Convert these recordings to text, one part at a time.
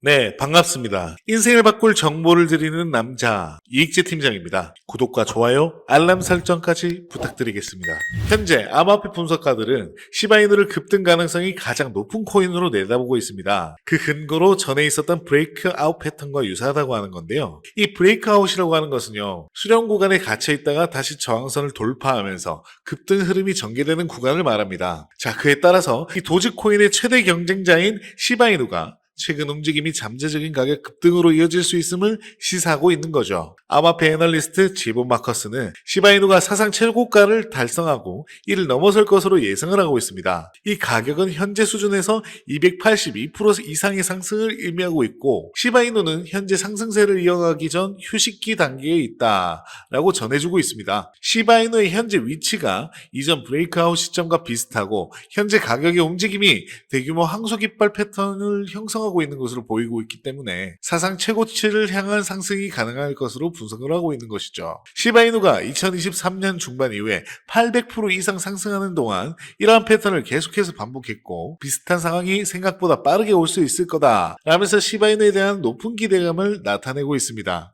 네, 반갑습니다. 인생을 바꿀 정보를 드리는 남자, 이익재 팀장입니다. 구독과 좋아요, 알람 설정까지 부탁드리겠습니다. 현재 암호화폐 분석가들은 시바이누를 급등 가능성이 가장 높은 코인으로 내다보고 있습니다. 그 근거로 전에 있었던 브레이크아웃 패턴과 유사하다고 하는 건데요. 이 브레이크아웃이라고 하는 것은요, 수렴 구간에 갇혀 있다가 다시 저항선을 돌파하면서 급등 흐름이 전개되는 구간을 말합니다. 자, 그에 따라서 이 도지코인의 최대 경쟁자인 시바이누가 최근 움직임이 잠재적인 가격 급등으로 이어질 수 있음을 시사하고 있는 거죠. 암호화폐 애널리스트 지본 마커스는 시바이누가 사상 최고가를 달성하고 이를 넘어설 것으로 예상을 하고 있습니다. 이 가격은 현재 수준에서 282% 이상의 상승을 의미하고 있고, 시바이누는 현재 상승세를 이어가기 전 휴식기 단계에 있다라고 전해주고 있습니다. 시바이누의 현재 위치가 이전 브레이크아웃 시점과 비슷하고, 현재 가격의 움직임이 대규모 항소 깃발 패턴을 형성하고 있는 것으로 보이고 있기 때문에 사상 최고치를 향한 상승이 가능할 것으로 분석을 하고 있는 것이죠. 시바이누가 2023년 중반 이후에 800% 이상 상승하는 동안 이러한 패턴을 계속해서 반복했고, 비슷한 상황이 생각보다 빠르게 올 수 있을 거다 라면서 시바이누에 대한 높은 기대감을 나타내고 있습니다.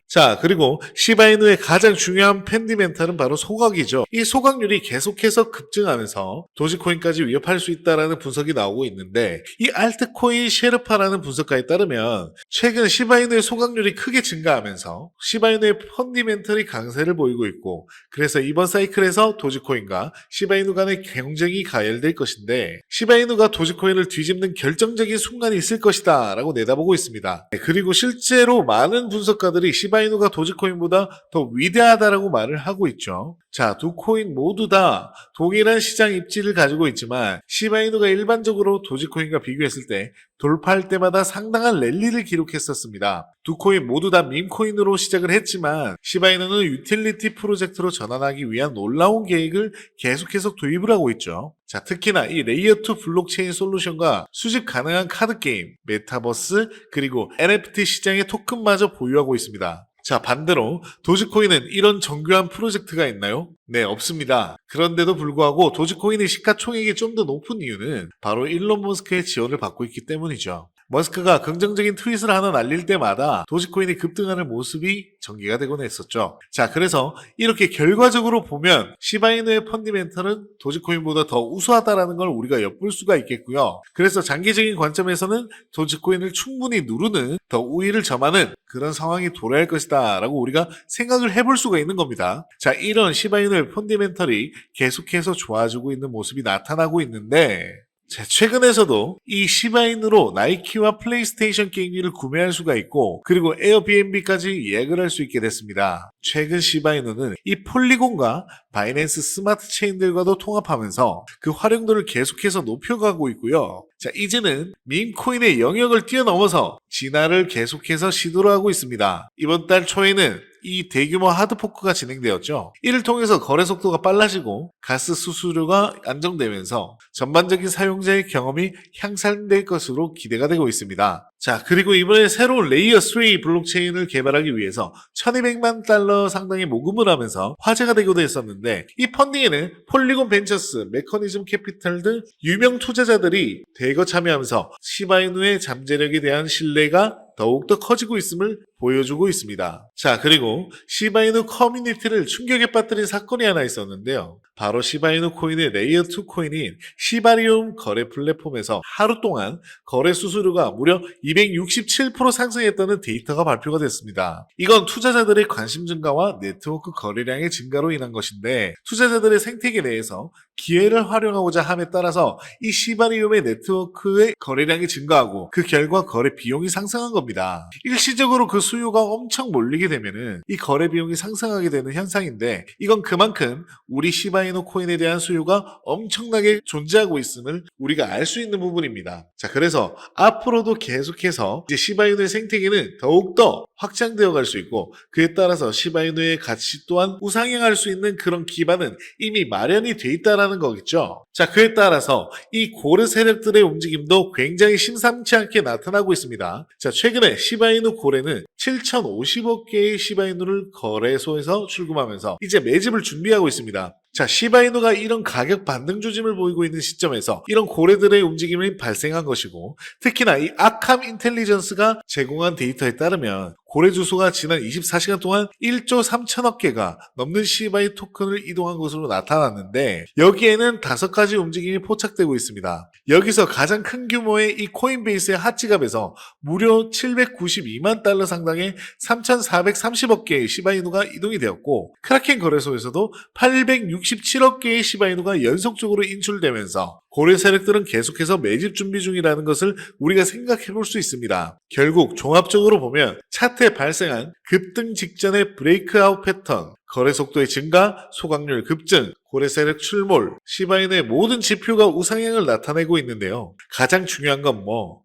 자, 그리고 시바이누의 가장 중요한 팬디멘탈은 바로 소각이죠. 이 소각률이 계속해서 급증하면서 도지코인까지 위협할 수 있다는 분석이 나오고 있는데, 이 알트코인 셰르파라는 분석가에 따르면 최근 시바이누의 소각률이 크게 증가하면서 시바이누의 펀디멘털이 강세를 보이고 있고, 그래서 이번 사이클에서 도지코인과 시바이누 간의 경쟁이 가열될 것인데, 시바이누가 도지코인을 뒤집는 결정적인 순간이 있을 것이다 라고 내다보고 있습니다. 그리고 실제로 많은 분석가들이 시바이누가 도지코인보다 더 위대하다라고 말을 하고 있죠. 자, 두 코인 모두 다 동일한 시장 입지를 가지고 있지만 시바이누가 일반적으로 도지코인과 비교했을 때 돌파할 때마다 상당한 랠리를 기록했었습니다. 두 코인 모두 다 밈코인으로 시작을 했지만 시바이누는 유틸리티 프로젝트로 전환하기 위한 놀라운 계획을 계속해서 도입을 하고 있죠. 자, 특히나 이 레이어2 블록체인 솔루션과 수집 가능한 카드게임, 메타버스, 그리고 NFT 시장의 토큰마저 보유하고 있습니다. 자, 반대로 도지코인은 이런 정교한 프로젝트가 있나요? 네, 없습니다. 그런데도 불구하고 도지코인의 시가총액이 좀 더 높은 이유는 바로 일론 머스크의 지원을 받고 있기 때문이죠. 머스크가 긍정적인 트윗을 하나 날릴 때마다 도지코인이 급등하는 모습이 전개가 되곤 했었죠. 자, 그래서 이렇게 결과적으로 보면 시바이누의 펀디멘털은 도지코인보다 더 우수하다라는 걸 우리가 엿볼 수가 있겠고요. 그래서 장기적인 관점에서는 도지코인을 충분히 누르는, 더 우위를 점하는 그런 상황이 도래할 것이다 라고 우리가 생각을 해볼 수가 있는 겁니다. 자, 이런 시바이누의 펀디멘털이 계속해서 좋아지고 있는 모습이 나타나고 있는데, 자, 최근에서도 이 시바이누로 나이키와 플레이스테이션 게임기를 구매할 수가 있고, 그리고 에어비앤비까지 예약을 할 수 있게 됐습니다. 최근 시바이누는 이 폴리곤과 바이낸스 스마트 체인들과도 통합하면서 그 활용도를 계속해서 높여가고 있고요. 자, 이제는 밈코인의 영역을 뛰어넘어서 진화를 계속해서 시도를 하고 있습니다. 이번 달 초에는 이 대규모 하드포크가 진행되었죠. 이를 통해서 거래 속도가 빨라지고 가스 수수료가 안정되면서 전반적인 사용자의 경험이 향상될 것으로 기대가 되고 있습니다. 자, 그리고 이번에 새로운 레이어 3 블록체인을 개발하기 위해서 1200만 달러 상당의 모금을 하면서 화제가 되기도 했었는데, 이 펀딩에는 폴리곤 벤처스, 메커니즘 캐피탈 등 유명 투자자들이 대거 참여하면서 시바이누의 잠재력에 대한 신뢰가 더욱더 커지고 있음을 보여주고 있습니다. 자, 그리고 시바이누 커뮤니티를 충격에 빠뜨린 사건이 하나 있었는데요. 바로 시바이누 코인의 레이어2 코인인 시바리움 거래 플랫폼에서 하루 동안 거래 수수료가 무려 267% 상승했다는 데이터가 발표가 됐습니다. 이건 투자자들의 관심 증가와 네트워크 거래량의 증가로 인한 것인데, 투자자들의 생태계 내에서 기회를 활용하고자 함에 따라서 이 시바리움의 네트워크의 거래량이 증가하고 그 결과 거래 비용이 상승한 겁니다. 일시적으로 그 수요가 엄청 몰리게 되면은 이 거래 비용이 상승하게 되는 현상인데, 이건 그만큼 우리 시바이누 코인에 대한 수요가 엄청나게 존재하고 있음을 우리가 알 수 있는 부분입니다. 자, 그래서 앞으로도 계속해서 이제 시바이누의 생태계는 더욱더 확장되어 갈 수 있고, 그에 따라서 시바이누의 가치 또한 우상향할 수 있는 그런 기반은 이미 마련이 돼 있다라는 거겠죠. 자, 그에 따라서 이 고르 세력들의 움직임도 굉장히 심상치 않게 나타나고 있습니다. 자, 최근에 시바이누 고래는 7,050억 개의 시바이누를 거래소에서 출금하면서 이제 매집을 준비하고 있습니다. 자, 시바이누가 이런 가격 반등 조짐을 보이고 있는 시점에서 이런 고래들의 움직임이 발생한 것이고, 특히나 이 아캄 인텔리전스가 제공한 데이터에 따르면 고래 주소가 지난 24시간 동안 1조 3천억 개가 넘는 시바이 토큰을 이동한 것으로 나타났는데, 여기에는 5가지 움직임이 포착되고 있습니다. 여기서 가장 큰 규모의 이 코인베이스의 핫지갑에서 무려 792만 달러 상당의 3,430억 개의 시바이누가 이동이 되었고, 크라켄 거래소에서도 867억 개의 시바이누가 연속적으로 인출되면서 고래 세력들은 계속해서 매집 준비 중이라는 것을 우리가 생각해 볼 수 있습니다. 결국 종합적으로 보면 차트에 발생한 급등 직전의 브레이크아웃 패턴, 거래 속도의 증가, 소각률 급증, 고래 세력 출몰, 시바이누의 모든 지표가 우상향을 나타내고 있는데요. 가장 중요한 건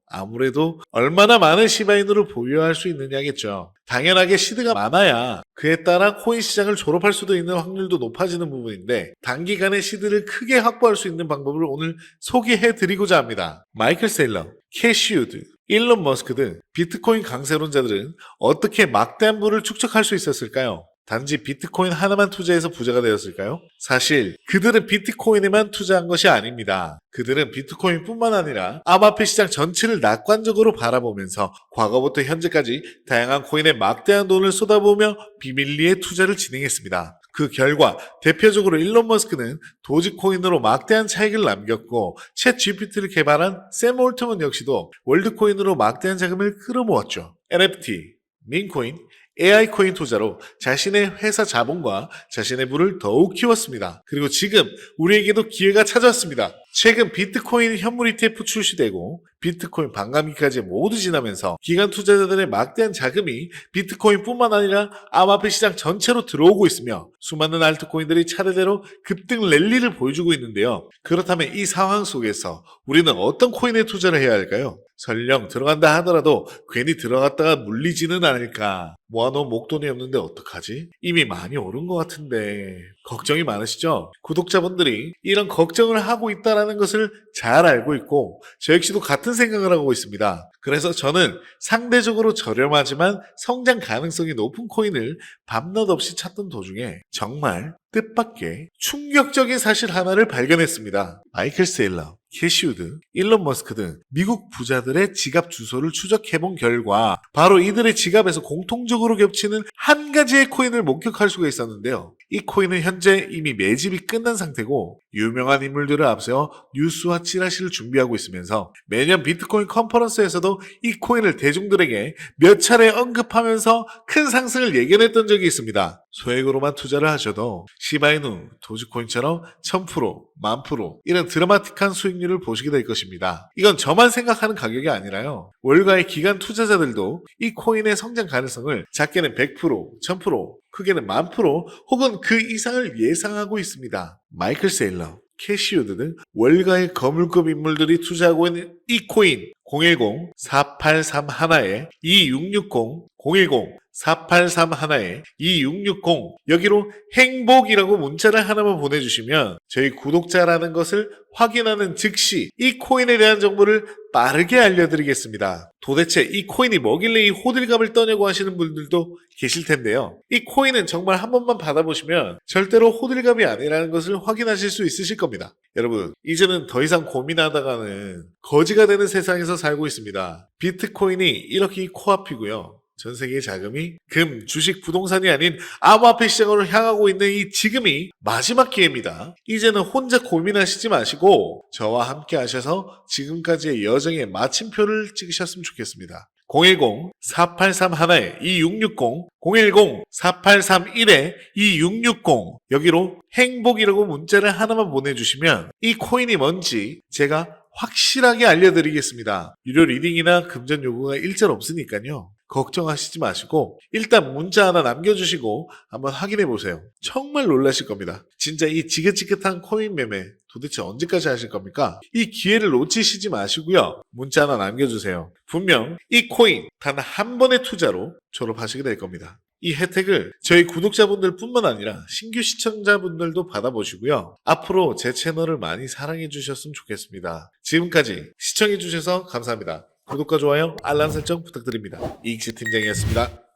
아무래도 얼마나 많은 시바이누를 보유할 수 있느냐겠죠. 당연하게 시드가 많아야 그에 따라 코인 시장을 졸업할 수도 있는 확률도 높아지는 부분인데, 단기간에 시드를 크게 확보할 수 있는 방법을 오늘 소개해 드리고자 합니다. 마이클 세일러, 캐시 우드, 일론 머스크 등 비트코인 강세론자들은 어떻게 막대한 부를 축적할 수 있었을까요? 단지 비트코인 하나만 투자해서 부자가 되었을까요? 사실 그들은 비트코인에만 투자한 것이 아닙니다. 그들은 비트코인뿐만 아니라 암호화폐 시장 전체를 낙관적으로 바라보면서 과거부터 현재까지 다양한 코인에 막대한 돈을 쏟아부으며 비밀리에 투자를 진행했습니다. 그 결과 대표적으로 일론 머스크는 도지코인으로 막대한 차익을 남겼고, 챗 GPT를 개발한 샘 올트먼 역시도 월드코인으로 막대한 자금을 끌어모았죠. NFT, 민코인, AI 코인 투자로 자신의 회사 자본과 자신의 부를 더욱 키웠습니다. 그리고 지금 우리에게도 기회가 찾아왔습니다. 최근 비트코인 현물 ETF 출시되고 비트코인 반감기까지 모두 지나면서 기관 투자자들의 막대한 자금이 비트코인뿐만 아니라 암호화폐 시장 전체로 들어오고 있으며, 수많은 알트코인들이 차례대로 급등 랠리를 보여주고 있는데요. 그렇다면 이 상황 속에서 우리는 어떤 코인에 투자를 해야 할까요? 설령 들어간다 하더라도 괜히 들어갔다가 물리지는 않을까? 모아놓은 목돈이 없는데 어떡하지? 이미 많이 오른 것 같은데 걱정이 많으시죠? 구독자분들이 이런 걱정을 하고 있다는 것을 잘 알고 있고 저 역시도 같은 생각을 하고 있습니다. 그래서 저는 상대적으로 저렴하지만 성장 가능성이 높은 코인을 밤낮 없이 찾던 도중에 정말 뜻밖의 충격적인 사실 하나를 발견했습니다. 마이클 세일러, 캐시 우드, 일론 머스크 등 미국 부자들의 지갑 주소를 추적해본 결과 바로 이들의 지갑에서 공통적으로 겹치는 한 가지의 코인을 목격할 수가 있었는데요. 이 코인은 현재 이미 매집이 끝난 상태고 유명한 인물들을 앞세워 뉴스와 찌라시를 준비하고 있으면서 매년 비트코인 컨퍼런스에서도 이 코인을 대중들에게 몇 차례 언급하면서 큰 상승을 예견했던 적이 있습니다. 소액으로만 투자를 하셔도 시바이누, 도지코인처럼 1000%, 10,000% 이런 드라마틱한 수익률을 보시게 될 것입니다. 이건 저만 생각하는 가격이 아니라요. 월가의 기관 투자자들도 이 코인의 성장 가능성을 작게는 100%, 1000%, 크게는 10,000% 혹은 그 이상을 예상하고 있습니다. 마이클 세일러, 캐시 우드 등 월가의 거물급 인물들이 투자하고 있는 이 코인 010-4831-2660 010-4831-2660 여기로 행복이라고 문자를 하나만 보내주시면 저희 구독자라는 것을 확인하는 즉시 이 코인에 대한 정보를 빠르게 알려드리겠습니다. 도대체 이 코인이 뭐길래 이 호들갑을 떠냐고 하시는 분들도 계실 텐데요. 이 코인은 정말 한 번만 받아보시면 절대로 호들갑이 아니라는 것을 확인하실 수 있으실 겁니다. 여러분, 이제는 더 이상 고민하다가는 거지가 되는 세상에서 살고 있습니다. 비트코인이 이렇게 코앞이고요. 전 세계의 자금이 금, 주식, 부동산이 아닌 암호화폐 시장으로 향하고 있는 이 지금이 마지막 기회입니다. 이제는 혼자 고민하시지 마시고 저와 함께 하셔서 지금까지의 여정의 마침표를 찍으셨으면 좋겠습니다. 010-4831-2660 010-4831-2660 여기로 행복이라고 문자를 하나만 보내주시면 이 코인이 뭔지 제가 확실하게 알려드리겠습니다. 유료 리딩이나 금전 요구가 일절 없으니까요. 걱정하시지 마시고 일단 문자 하나 남겨주시고 한번 확인해보세요. 정말 놀라실 겁니다. 진짜 이 지긋지긋한 코인 매매 도대체 언제까지 하실 겁니까? 이 기회를 놓치시지 마시고요. 문자 하나 남겨주세요. 분명 이 코인 단 한 번의 투자로 졸업하시게 될 겁니다. 이 혜택을 저희 구독자분들 뿐만 아니라 신규 시청자분들도 받아보시고요. 앞으로 제 채널을 많이 사랑해 주셨으면 좋겠습니다. 지금까지 시청해 주셔서 감사합니다. 구독과 좋아요, 알람 설정 부탁드립니다. 이익시 팀장이었습니다.